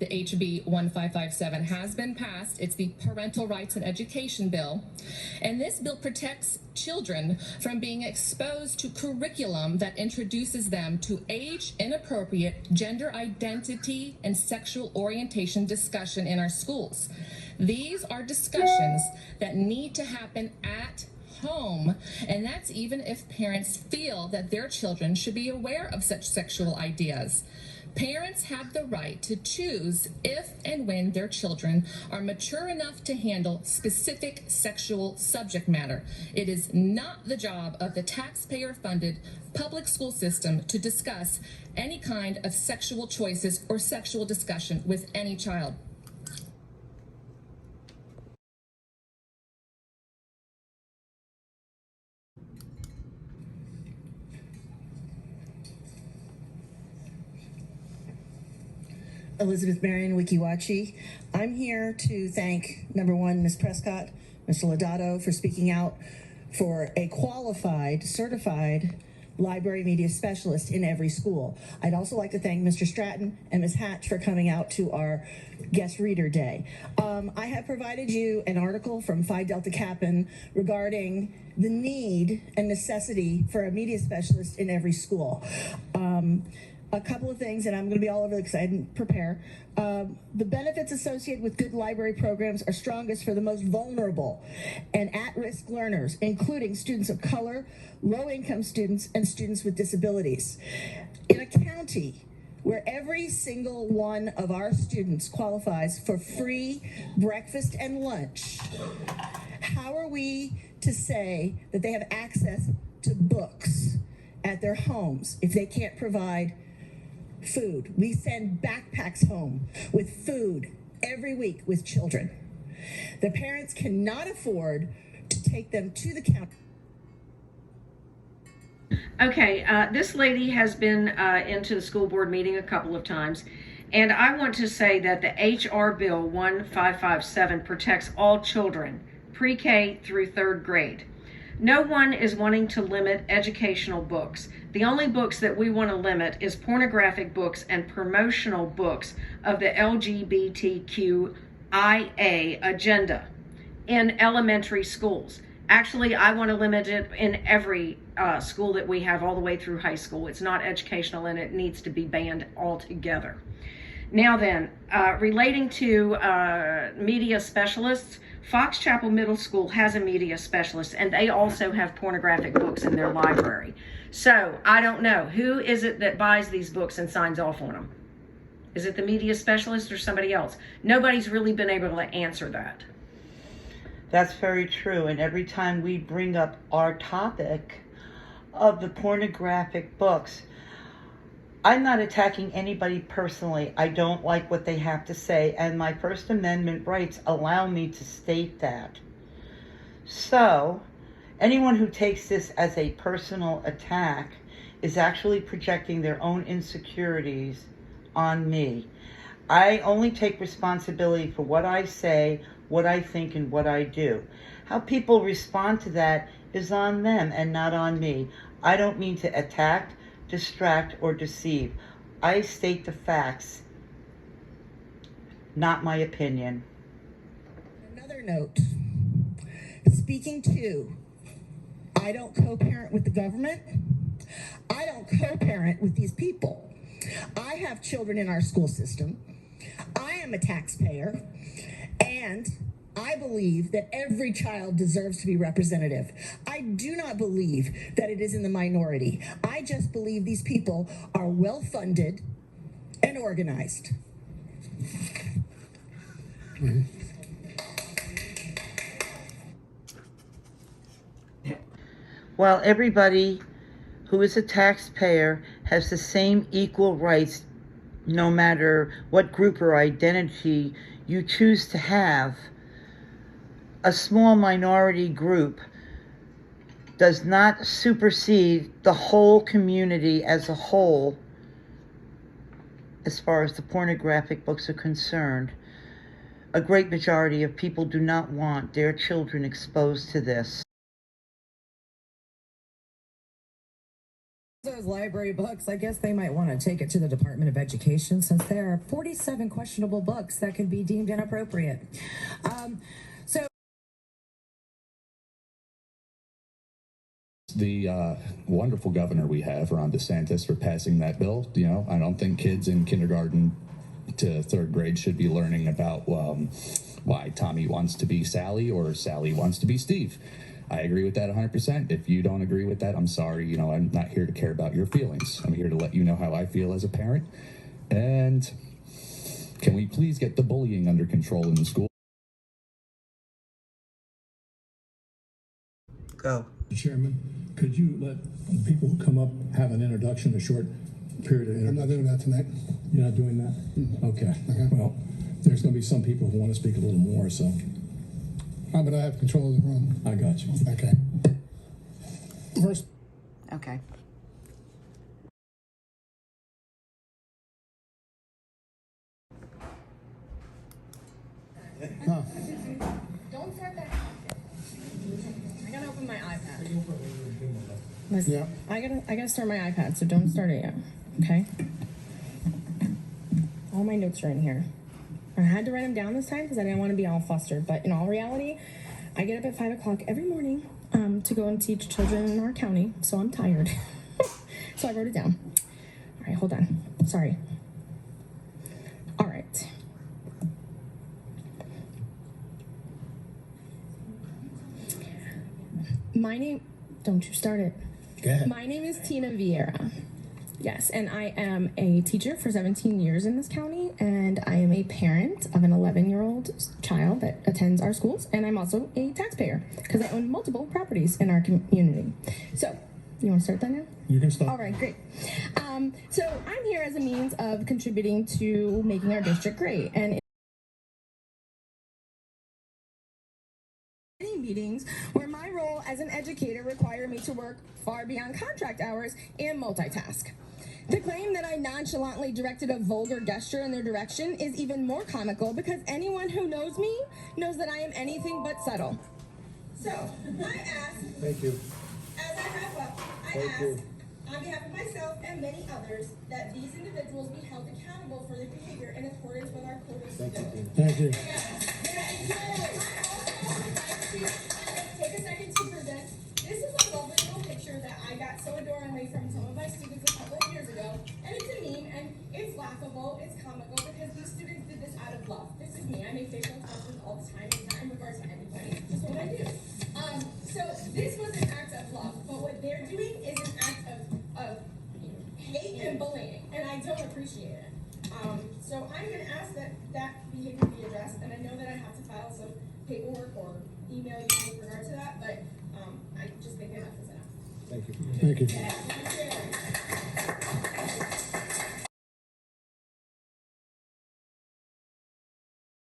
the HB 1557 has been passed. It's the Parental Rights and Education Bill. And this bill protects children from being exposed to curriculum that introduces them to age-inappropriate gender identity and sexual orientation discussion in our schools. These are discussions that need to happen at home, and that's even if parents feel that their children should be aware of such sexual ideas. Parents have the right to choose if and when their children are mature enough to handle specific sexual subject matter. It is not the job of the taxpayer-funded public school system to discuss any kind of sexual choices or sexual discussion with any child. Elizabeth Marion, Wikiwachi. I'm here to thank, number one, Ms. Prescott, Mr. Lodato, for speaking out for a qualified, certified library media specialist in every school. I'd also like to thank Mr. Stratton and Ms. Hatch for coming out to our guest reader day. I have provided you an article from Phi Delta Kappan regarding the need and necessity for a media specialist in every school. A couple of things, and I'm going to be all over because I didn't prepare. The benefits associated with good library programs are strongest for the most vulnerable and at-risk learners, including students of color, low-income students, and students with disabilities. In a county where every single one of our students qualifies for free breakfast and lunch, how are we to say that they have access to books at their homes if they can't provide food? We send backpacks home with food every week with children. The parents cannot afford to take them to the county. Okay, this lady has been into the school board meeting a couple of times, and I want to say that the HR Bill 1557 protects all children, pre-K through 3rd grade. No one is wanting to limit educational books. The only books that we want to limit is pornographic books and promotional books of the LGBTQIA agenda in elementary schools. Actually, I want to limit it in every school that we have all the way through high school. It's not educational and it needs to be banned altogether. Now then, relating to media specialists, Fox Chapel Middle School has a media specialist, and they also have pornographic books in their library. So I don't know, who is it that buys these books and signs off on them? Is it the media specialist or somebody else? Nobody's really been able to answer that. That's very true. And every time we bring up our topic of the pornographic books, I'm not attacking anybody personally. I don't like what they have to say, and my First Amendment rights allow me to state that. So, anyone who takes this as a personal attack is actually projecting their own insecurities on me. I only take responsibility for what I say, what I think, and what I do. How people respond to that is on them and not on me. I don't mean to attack, distract, or deceive. I state the facts, not my opinion. Another note, speaking to, I don't co-parent with the government. I don't co-parent with these people. I have children in our school system. I am a taxpayer, and I believe that every child deserves to be representative. I do not believe that it is in the minority. I just believe these people are well-funded and organized. While everybody who is a taxpayer has the same equal rights, no matter what group or identity you choose to have, a small minority group does not supersede the whole community as a whole as far as the pornographic books are concerned. A great majority of people do not want their children exposed to this. Those library books, I guess they might want to take it to the Department of Education, since there are 47 questionable books that could be deemed inappropriate. So the wonderful governor we have, Ron DeSantis, for passing that bill. You know, I don't think kids in kindergarten to third grade should be learning about why Tommy wants to be Sally or Sally wants to be Steve. I agree with that 100%. If you don't agree with that, I'm sorry. You know, I'm not here to care about your feelings. I'm here to let you know how I feel as a parent. And can we please get the bullying under control in the school? Go. Chairman, could you let people who come up have an introduction, a short period of introduction? I'm not doing that tonight. You're not doing that? Okay. Well, there's going to be some people who want to speak a little more, so. But I have control of the room. I got you. Okay. First. Okay. Huh. Don't start that. I gotta open my iPad. Listen, Yeah. I gotta start my iPad, so don't start it yet. Okay? All my notes are in here. I had to write them down this time because I didn't want to be all flustered. But in all reality, I get up at 5 o'clock every morning to go and teach children in our county, so I'm tired. So I wrote it down. All right, hold on. Sorry. All right. My name, don't you start it. Go ahead. My name is Tina Vieira. Yes, and I am a teacher for 17 years in this county, and I am a parent of an 11-year-old child that attends our schools, and I'm also a taxpayer because I own multiple properties in our community. So, you want to start that now? You can start. All right, great. So I'm here as a means of contributing to making our district great, and meetings where my role as an educator required me to work far beyond contract hours and multitask. The claim that I nonchalantly directed a vulgar gesture in their direction is even more comical because anyone who knows me knows that I am anything but subtle. So, I ask, Thank you. as I wrap up, I ask, on behalf of myself and many others, that these individuals be held accountable for their behavior in accordance with our code of civility. Thank you. Take a second to present. This is a lovely little picture that I got so adoringly from some of my students a couple of years ago. And it's a meme, and it's laughable, it's comical, because these students did this out of love. This is me. I make facial expressions all the time. It's not in regards to anybody. It's just what I do. So this was an act of love, but what they're doing is an act of hate and bullying, and I don't appreciate it. So I'm going to ask that behavior be addressed, and I know that I have to file some paperwork or email you with regard to that, but I just think enough is enough. Thank you. Thank you.